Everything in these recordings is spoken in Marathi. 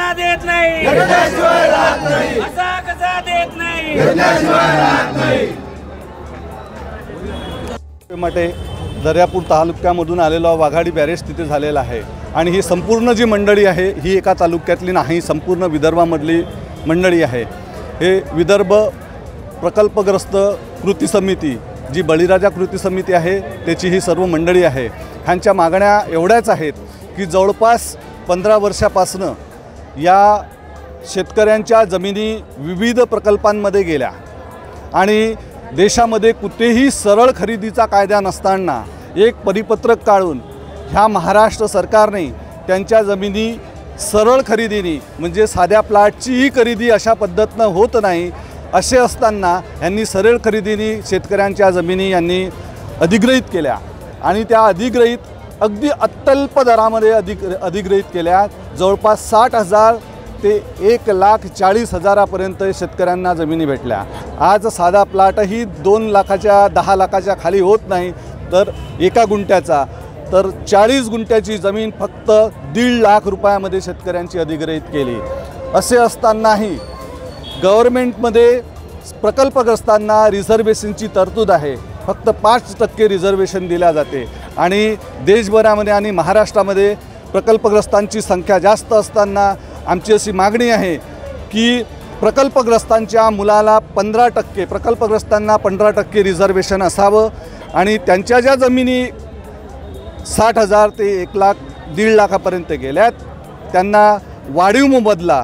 कसा देत नाही, असा कसा देत नाही। માટે दर्यापूर तालुक्यामधून आलेला वाघाडी बॅरेज तिथे झालेला आहे आणि ही संपूर्ण जी मंडळी आहे ही एका तालुक्यातली नाही, संपूर्ण विदर्भामधली मंडळी आहे। हे विदर्भ प्रकल्पग्रस्त कृती समिती जी बळीराजा कृती समिती आहे त्याची ही सर्व मंडळी आहे। ह्यांच्या मागण्या एवढ्याच आहेत की जवळपास 15 वर्षापासून या शेतकऱ्यांच्या जमिनी विविध प्रकल्पांमध्ये गेल्या आणि देशामध्ये कुठेही सरळ खरेदीचा कायदा नसताना एक परिपत्रक काढून ह्या महाराष्ट्र सरकारने त्यांच्या जमिनी सरळ खरेदीने म्हणजे साध्या प्लॉटचीही खरेदी अशा पद्धतीनं होत नाही असे असताना यांनी सरळ खरेदीने शेतकऱ्यांच्या जमिनी यांनी अधिग्रहित केल्या आणि त्या अधिग्रहित अगदी अत्यल्प दरामध्ये अधिग्रहित केल्या। जवळपास 60,000 ते 1,40,000पर्यंत शेतकऱ्यांना जमिनी भेटल्या। आज साधा प्लॉटही 2 लाखाच्या 10 लाखाच्या खाली होत नाही तर एका गुंठ्याचा तर 40 गुंठ्याची जमीन फक्त 1.5 लाख रुपयामध्ये शेतकऱ्यांची अधिग्रहित केली। असे असतानाही गव्हर्नमेंटमध्ये प्रकल्पग्रस्तांना रिझर्वेशनची तरतूद आहे, फक्त 5% रिझर्वेशन दिल्या जाते आणि देशभरामध्ये आणि महाराष्ट्रामध्ये प्रकल्पग्रस्तांची संख्या जास्त असताना आमची अशी मागणी आहे की प्रकल्पग्रस्तांच्या मुलाला 15% प्रकल्पग्रस्तांना 15% रिझर्वेशन असावं आणि त्यांच्या ज्या जमिनी 60,000 ते 1,00,000 लाखापर्यंत गेल्यात त्यांना वाढीव मोबदला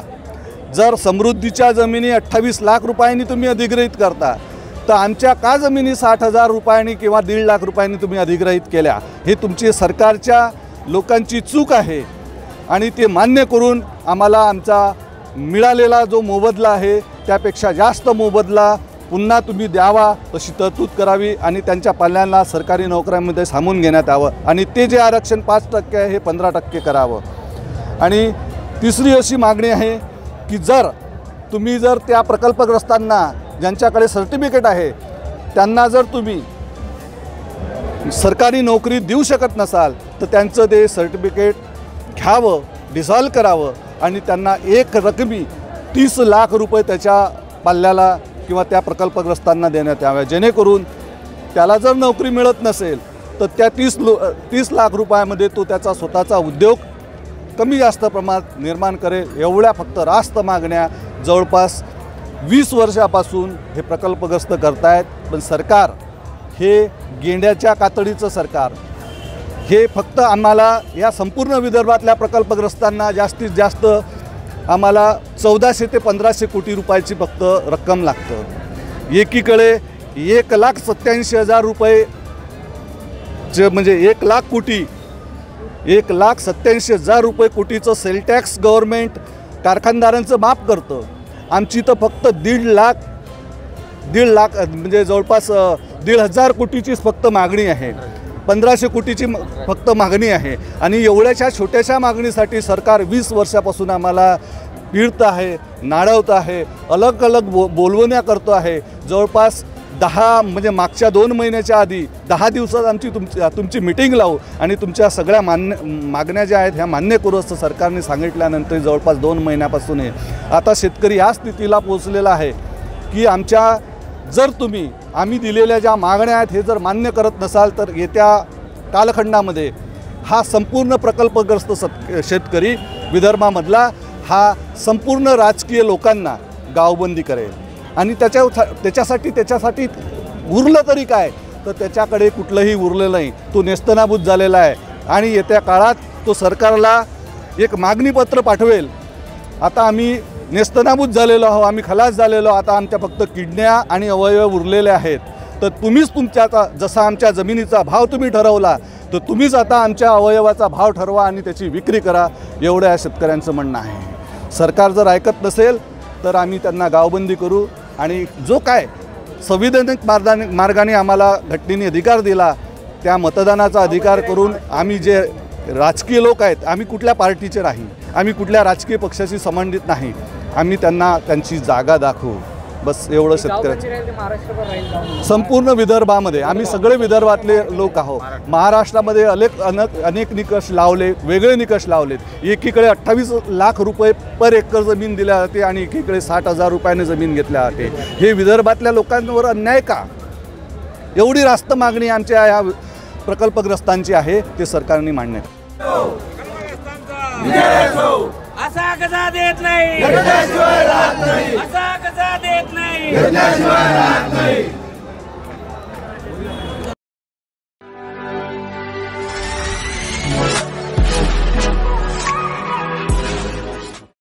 जर समृद्धीच्या जमिनी 28 लाख रुपयांनी तुम्ही अधिग्रहित करता तर आमच्या का जमिनी 60,000 रुपयांनी किंवा 1.5 लाख रुपयांनी तुम्ही अधिग्रहित केल्या? हे तुमची सरकारच्या लोकांची चूक आहे आणि ते मान्य करून आम्हाला आमचा मिळालेला जो मोबदला आहे त्यापेक्षा जास्त मोबदला पुन्हा तुम्ही द्यावा तशी तरतूद करावी आणि त्यांच्या पाल्यांना सरकारी नोकऱ्यांमध्ये सामावून घेण्यात यावं आणि ते जे आरक्षण 5% आहे हे 15% करावं। आणि तिसरी अशी मागणी आहे की जर तुम्ही त्या प्रकल्पग्रस्तांना ज्यांच्याकडे सर्टिफिकेट आहे त्यांना जर तुम्ही सरकारी नोकरी देऊ शकत नसाल तर त्यांचं ते सर्टिफिकेट घ्यावं, डिसॉल्व करावं आणि त्यांना एक रकमी 30 लाख रुपये त्याच्या पाल्याला किंवा त्या प्रकल्पग्रस्तांना देण्यात याव्या, जेणेकरून त्याला जर नोकरी मिळत नसेल तर त्या 30 लाख रुपयामध्ये तो त्याचा स्वतःचा उद्योग कमी जास्त प्रमाणात निर्माण करेल। एवढ्या फक्त रास्त मागण्या जवळपास 20 वर्षापासून हे प्रकल्पग्रस्त करतायत, पण सरकार हे गेंड्याच्या कातडीचं सरकार। हे फक्त आम्हाला या संपूर्ण विदर्भातल्या प्रकल्पग्रस्तांना जास्तीत जास्त आम्हाला 1400 ते 1500 कोटी रुपयाची फक्त रक्कम लागतं। एकीकडे 1,87,000 रुपये जे म्हणजे 1 लाख कोटी 1,87,000 रुपये कोटीचं सेल टॅक्स गव्हर्नमेंट कारखानदारांचं माफ करतं। आमची तर फक्त 1.5 लाख म्हणजे जवळपास 1,500 कोटीचीच फक्त मागणी आहे, 1500 कोटीची फक्त मागणी आहे आणि एवढ्याशा छोट्याशा मागणीसाठी सरकार 20 वर्षापासून आम्हाला पीडत आहे, नाडवत आहे, अलग अलग बोलवण्या करतो आहे। जवळपास 10 म्हणजे मागच्या 2 महिन्याच्या आधी 10 दिवसात आमची तुमची मीटिंग लावू आणि तुमच्या सगळ्या मागण्या ज्या आहेत ह्या मान्य करू असं सरकारने सांगितल्यानंतर जवळपास 2 महिन्यापासून आहे। आता शेतकरी या स्थितीला पोहोचलेला आहे की जर तुम्ही आम्ही दिलेल्या ज्या मागण्या आहेत हे जर मान्य करत नसाल तर येत्या कालखंडामध्ये हा संपूर्ण प्रकल्पग्रस्त शेतकरी विदर्भामधला हा संपूर्ण राजकीय लोकांना गावबंदी करेल आणि त्याच्यासाठी उरलं तरी काय तर त्याच्याकडे कुठलंही उरलेलं नाही, तो नेस्तनाबूत झालेला आहे आणि येत्या काळात तो सरकारला एक मागणीपत्र पाठवेल। आता आम्ही नेस्तनाबूत झालेलो आहोत, आम्ही खलास झालेलो, आता आमच्या फक्त किडन्या आणि अवयव उरलेले आहेत, तर तुम्हीच तुमच्या जसा आमच्या जमिनीचा भाव तुम्ही ठरवला तर तुम्हीच आता आमच्या अवयवाचा भाव ठरवा आणि त्याची विक्री करा, एवढं या शेतकऱ्यांचं म्हणणं आहे। सरकार जर ऐकत नसेल तर आम्ही त्यांना गावबंदी करू आणि जो काय संविधानिक मार्गाने आम्हाला घटनेने अधिकार दिला त्या मतदानाचा अधिकार करून आम्ही जे राजकीय लोक आहेत, आम्ही कुठल्या पार्टीचे नाही, आम्ही कुठल्या राजकीय पक्षाशी संबंधित नाही, आम्ही त्यांना त्यांची जागा दाखवू। बस एवढं शेतकऱ्याचं संपूर्ण विदर्भामध्ये आम्ही सगळे विदर्भातले लोक आहोत. महाराष्ट्रामध्ये अनेक निकष लावले, वेगळे निकष लावलेत. एकीकडे 28 लाख रुपये पर एकर जमीन दिल्या जाते आणि एकीकडे 60,000 रुपयाने जमीन घेतल्या जाते. हे विदर्भातल्या लोकांवर अन्याय का? एवढी रास्त मागणी आमच्या या प्रकल्पग्रस्तांची आहे, ते सरकारने मान्य असा कसा देत नाही, असा कसा देत नाही.